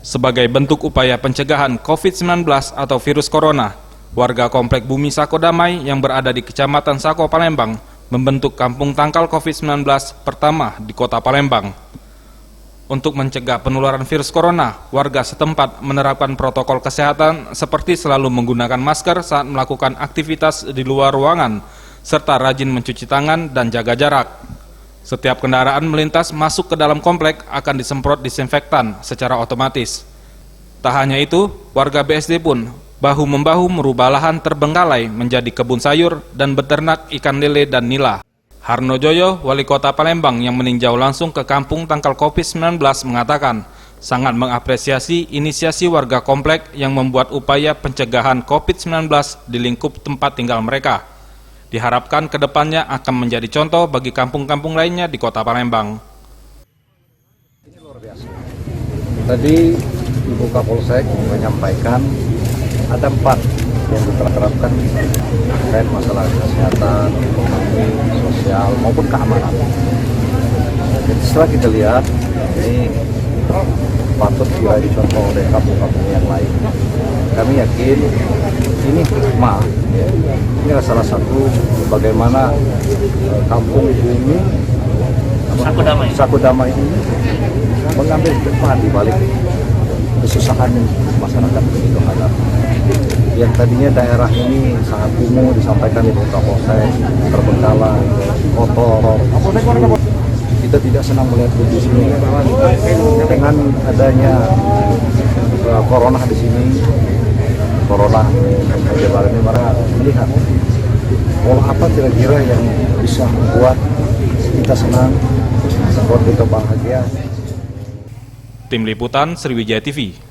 Sebagai bentuk upaya pencegahan COVID-19 atau virus corona, warga Komplek Bumi Sako Damai yang berada di Kecamatan Sako, Palembang membentuk kampung tangkal COVID-19 pertama di Kota Palembang. Untuk mencegah penularan virus corona, warga setempat menerapkan protokol kesehatan seperti selalu menggunakan masker saat melakukan aktivitas di luar ruangan, serta rajin mencuci tangan dan jaga jarak. Setiap kendaraan melintas masuk ke dalam komplek akan disemprot disinfektan secara otomatis. Tak hanya itu, warga BSD pun bahu-membahu merubah lahan terbengkalai menjadi kebun sayur dan beternak ikan lele dan nila. Harno Joyo, Wali Kota Palembang yang meninjau langsung ke kampung tangkal COVID-19 mengatakan sangat mengapresiasi inisiasi warga komplek yang membuat upaya pencegahan COVID-19 di lingkup tempat tinggal mereka. Diharapkan kedepannya akan menjadi contoh bagi kampung-kampung lainnya di Kota Palembang. Ini luar biasa. Tadi Ibu Kapolsek menyampaikan ada 4 yang diterapkan terkait masalah kesehatan, ekonomi, sosial maupun keamanan. Jadi setelah kita lihat ini patut juga dicontoh oleh kampung-kampung yang lain. Kami yakin ini hikmah, ya. Ini adalah salah satu bagaimana kampung Bumi Sako Damai ini mengambil hikmah di balik kesusahan masyarakat itu hadap. Yang tadinya daerah ini sangat kumuh, disampaikan di Kapolsek, terbengkalai, kotor. Kita tidak senang melihat di sini. Dengan adanya corona di sini, corona menyebar ini, mereka melihat pola apa kira-kira yang bisa membuat kita senang, membuat kita bahagia. Tim Liputan Sriwijaya TV.